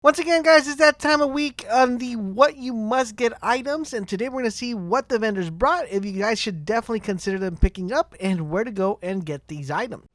Once again, guys, it's that time of week on the what you must get items, and today we're going to see what the vendors brought, if you guys should definitely consider them picking up, and where to go and get these items.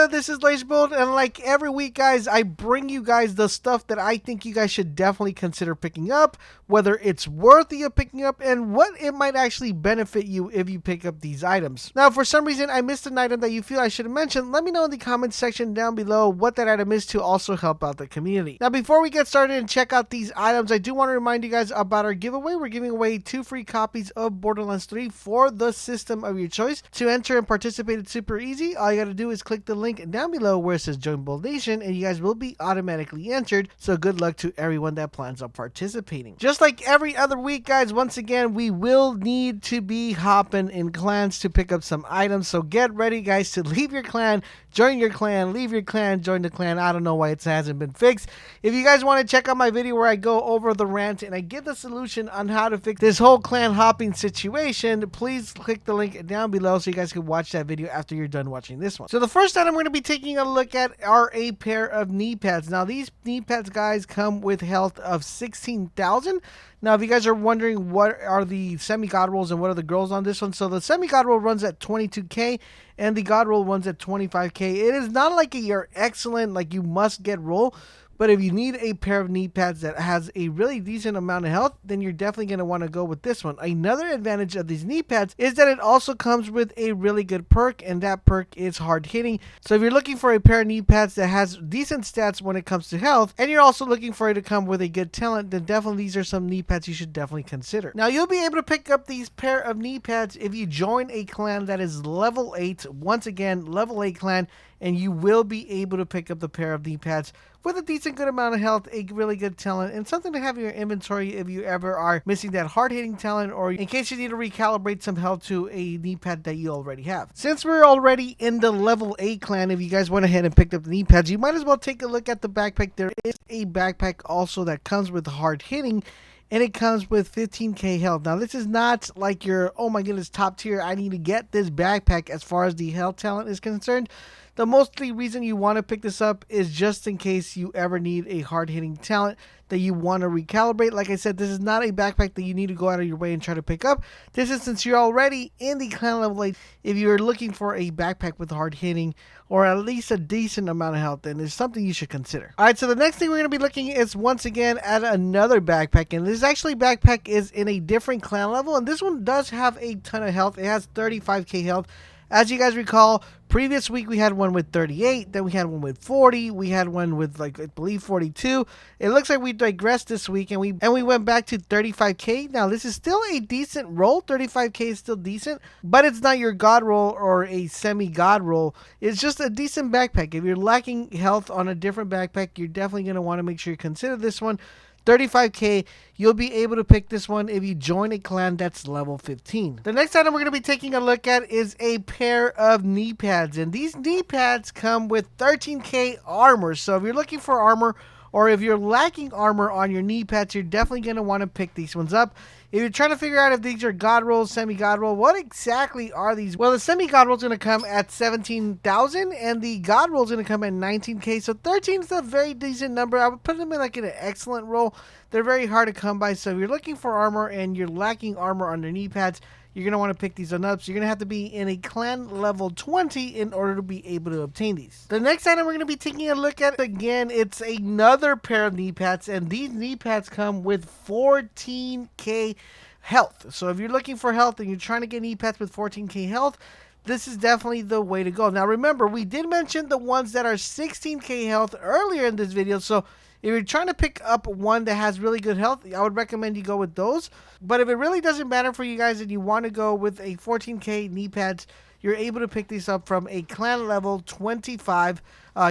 This is Lacebolt, and like every week, guys, I bring you guys the stuff that I think you guys should definitely consider picking up, whether it's worthy of picking up, and what it might actually benefit you if you pick up these items. Now, if for some reason I missed an item that you feel I should have mentioned, let me know in the comments section down below what that item is to also help out the community. Now, before we get started and check out these items, I do want to remind you guys about our giveaway. We're giving away 2 free copies of Borderlands 3 for the system of your choice. To enter and participate, it's super easy. All you got to do is click the link down below where it says Join Bold Nation, and you guys will be automatically entered. So good luck to everyone that plans on participating. Just like every other week, guys, once again, we will need to be hopping in clans to pick up some items. So get ready, guys, to leave your clan, join your clan, leave your clan, join the clan. I don't know why it hasn't been fixed. If you guys want to check out my video where I go over the rant and I give the solution on how to fix this whole clan hopping situation, please click the link down below so you guys can watch that video after you're done watching this one. So the first item we're going to be taking a look at are a pair of knee pads. Now these knee pads, guys, come with health of 16,000. Now, if you guys are wondering what are the semi-god rolls and what are the girls on this one, so the semi-god roll runs at 22k and the god roll runs at 25k. It is not like your excellent, like you must get roll, but if you need a pair of knee pads that has a really decent amount of health, then you're definitely going to want to go with this one. Another advantage of these knee pads is that it also comes with a really good perk, and that perk is hard hitting. So if you're looking for a pair of knee pads that has decent stats when it comes to health, and you're also looking for it to come with a good talent, then definitely these are some knee pads you should definitely consider. Now, you'll be able to pick up these pair of knee pads if you join a clan that is level 8. Once again, level 8 clan, and you will be able to pick up the pair of knee pads with a decent good amount of health, a really good talent, and something to have in your inventory if you ever are missing that hard-hitting talent, or in case you need to recalibrate some health to a knee pad that you already have. Since we're already in the level 8 clan, if you guys went ahead and picked up the knee pads, you might as well take a look at the backpack. There is a backpack also that comes with hard-hitting, and it comes with 15k health. Now, this is not like your, oh my goodness, top tier, I need to get this backpack as far as the health talent is concerned. The mostly reason you want to pick this up is just in case you ever need a hard-hitting talent that you want to recalibrate. Like I said, this is not a backpack that you need to go out of your way and try to pick up. This is since you're already in the clan level 8. If you're looking for a backpack with hard-hitting or at least a decent amount of health, then it's something you should consider. All right, so the next thing we're going to be looking is once again at another backpack, and this actually backpack is in a different clan level, and this one does have a ton of health. It has 35k health. As you guys recall, previous week we had one with 38, then we had one with 40, we had one with, like, I believe 42. It looks like we digressed this week and we went back to 35k. Now this is still a decent roll. 35k is still decent, but it's not your god roll or a semi-god roll. It's just a decent backpack. If you're lacking health on a different backpack, you're definitely going to want to make sure you consider this one. 35k, you'll be able to pick this one if you join a clan that's level 15. The next item we're going to be taking a look at is a pair of knee pads, and these knee pads come with 13k armor. So if you're looking for armor, or if you're lacking armor on your knee pads, you're definitely going to want to pick these ones up. If you're trying to figure out if these are god rolls, semi-god roll, what exactly are these? Well, the semi-god roll is going to come at 17,000 and the god roll is going to come at 19k. So 13 is a very decent number. I would put them in like an excellent roll. They're very hard to come by. So if you're looking for armor and you're lacking armor on your knee pads, you're going to want to pick these on up. So you're going to have to be in a clan level 20 in order to be able to obtain these. The next item we're going to be taking a look at, again, it's another pair of knee pads, and these knee pads come with 14k health. So if you're looking for health and you're trying to get knee pads with 14k health, this is definitely the way to go. Now remember, we did mention the ones that are 16k health earlier in this video, so if you're trying to pick up one that has really good health, I would recommend you go with those. But if it really doesn't matter for you guys and you want to go with a 14k knee pads, you're able to pick these up from a clan level 25.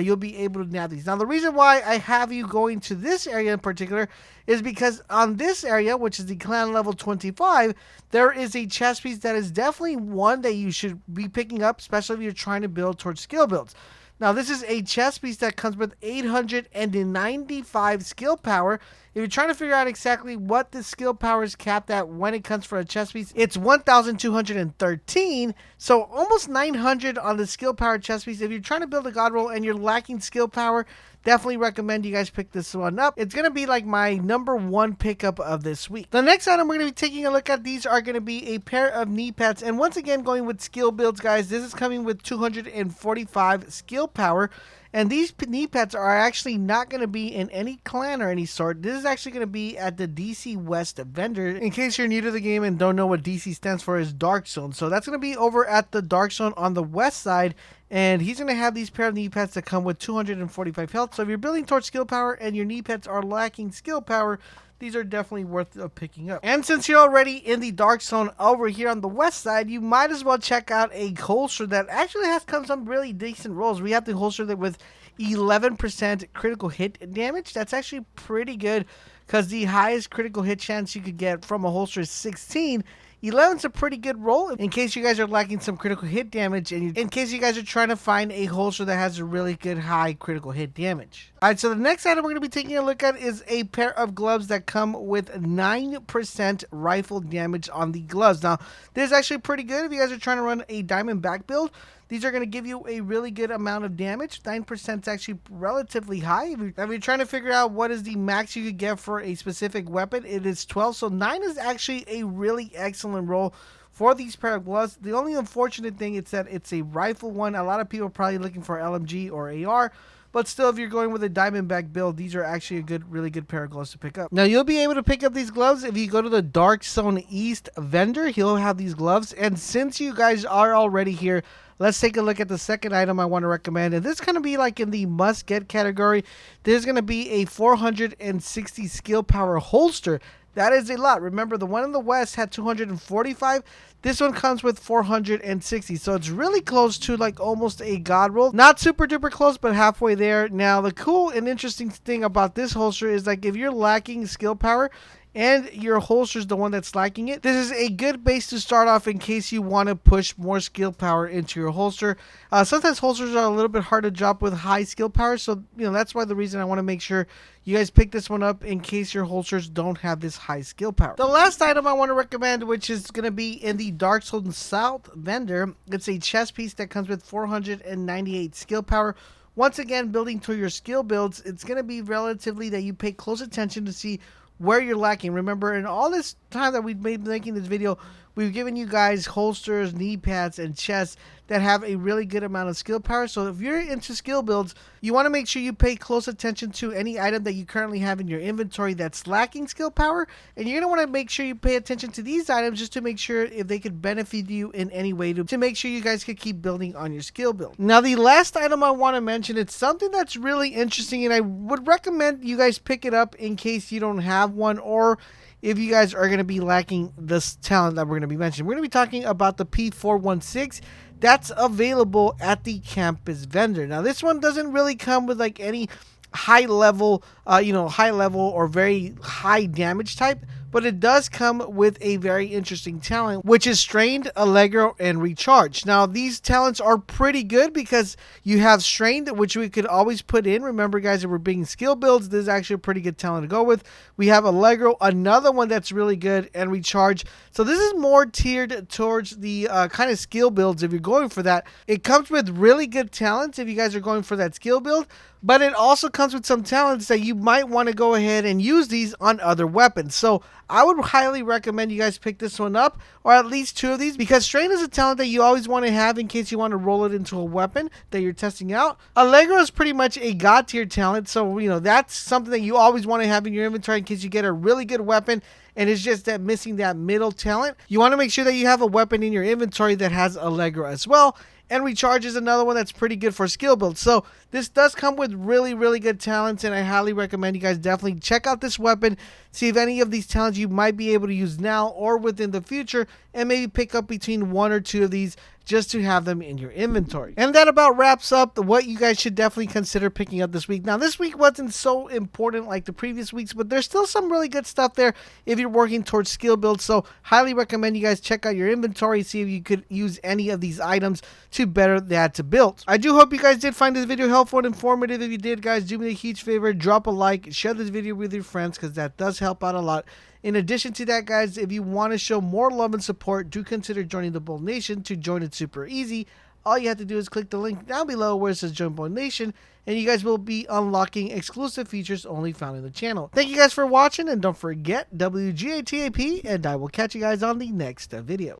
You'll be able to nab these. Now, the reason why I have you going to this area in particular is because on this area, which is the clan level 25, there is a chest piece that is definitely one that you should be picking up, especially if you're trying to build towards skill builds. Now, this is a chest piece that comes with 895 skill power. If you're trying to figure out exactly what the skill power is capped at when it comes for a chest piece, it's 1,213. So almost 900 on the skill power chest piece. If you're trying to build a god roll and you're lacking skill power, definitely recommend you guys pick this one up. It's going to be like my #1 pickup of this week. The next item we're going to be taking a look at, these are going to be a pair of knee pads. And once again, going with skill builds, guys, this is coming with 245 skill power. And these knee pads are actually not going to be in any clan or any sort. This is actually going to be at the DC West vendor. In case you're new to the game and don't know what DC stands for, is Dark Zone. So that's going to be over at the Dark Zone on the west side. And he's going to have these pair of knee pads that come with 245 health. So if you're building towards skill power and your knee pads are lacking skill power, these are definitely worth picking up. And since you're already in the Dark Zone over here on the west side, you might as well check out a holster that actually has some really decent rolls. We have the holster that with 11% critical hit damage. That's actually pretty good because the highest critical hit chance you could get from a holster is 16. 11's a pretty good roll in case you guys are lacking some critical hit damage, and in case you guys are trying to find a holster that has a really good high critical hit damage. Alright, so the next item we're going to be taking a look at is a pair of gloves that come with 9% rifle damage on the gloves. Now, this is actually pretty good if you guys are trying to run a diamond back build. These are going to give you a really good amount of damage. 9% is actually relatively high. If you're trying to figure out what is the max you could get for a specific weapon, it is 12. So 9 is actually a really excellent roll for these pair of gloves. The only unfortunate thing is that it's a rifle one. A lot of people are probably looking for LMG or AR. But still, if you're going with a Diamondback build, these are actually a really good pair of gloves to pick up. Now, you'll be able to pick up these gloves if you go to the Dark Zone East vendor. He'll have these gloves. And since you guys are already here, let's take a look at the second item I want to recommend. And this is going to be like in the must-get category. There's going to be a 460 skill power holster. That is a lot. Remember, the one in the west had 245. This one comes with 460. So it's really close to like almost a god roll. Not super duper close, but halfway there. Now, the cool and interesting thing about this holster is like if you're lacking skill power and your holster is the one that's lacking it, this is a good base to start off in case you want to push more skill power into your holster. Sometimes holsters are a little bit hard to drop with high skill power, so that's why the reason I want to make sure you guys pick this one up in case your holsters don't have this high skill power. The last item I want to recommend, which is going to be in the Dark Zone South vendor, it's a chest piece that comes with 498 skill power. Once again, building to your skill builds, it's going to be relatively that you pay close attention to see where you're lacking. Remember, in all this time that we've been making this video, we've given you guys holsters, knee pads, and chests that have a really good amount of skill power. So if you're into skill builds, you want to make sure you pay close attention to any item that you currently have in your inventory that's lacking skill power. And you're going to want to make sure you pay attention to these items just to make sure if they could benefit you in any way to make sure you guys could keep building on your skill build. Now, the last item I want to mention, it's something that's really interesting, and I would recommend you guys pick it up in case you don't have one, or if you guys are going to be lacking this talent that we're going to be mentioning. We're going to be talking about the P416 that's available at the campus vendor. Now, this one doesn't really come with like any high level or very high damage type, but it does come with a very interesting talent, which is Strained, Allegro, and Recharge. Now, these talents are pretty good because you have Strained, which we could always put in. Remember, guys, if we're being skill builds, this is actually a pretty good talent to go with. We have Allegro, another one that's really good, and Recharge. So this is more tiered towards the kind of skill builds if you're going for that. It comes with really good talents if you guys are going for that skill build, but it also comes with some talents that you might want to go ahead and use these on other weapons. So I would highly recommend you guys pick this one up, or at least two of these, because Strain is a talent that you always want to have in case you want to roll it into a weapon that you're testing out. Allegro is pretty much a god tier talent, so that's something that you always want to have in your inventory in case you get a really good weapon and it's just that missing that middle talent. You want to make sure that you have a weapon in your inventory that has Allegro as well. And Recharge is another one that's pretty good for skill builds. So this does come with really, really good talents, and I highly recommend you guys definitely check out this weapon, see if any of these talents you might be able to use now or within the future, and maybe pick up between one or two of these just to have them in your inventory. And that about wraps up what you guys should definitely consider picking up this week. Now, this week wasn't so important like the previous weeks, but there's still some really good stuff there if you're working towards skill builds. So highly recommend you guys check out your inventory, see if you could use any of these items to better that build. I do hope you guys did find this video helpful and informative. If you did, guys, do me a huge favor, drop a like, share this video with your friends, because that does help out a lot. In addition to that, guys, if you want to show more love and support, do consider joining the Bold Nation. To join, it's super easy. All you have to do is click the link down below where it says Join Bold Nation, and you guys will be unlocking exclusive features only found in the channel. Thank you guys for watching, and don't forget WGATAP, and I will catch you guys on the next video.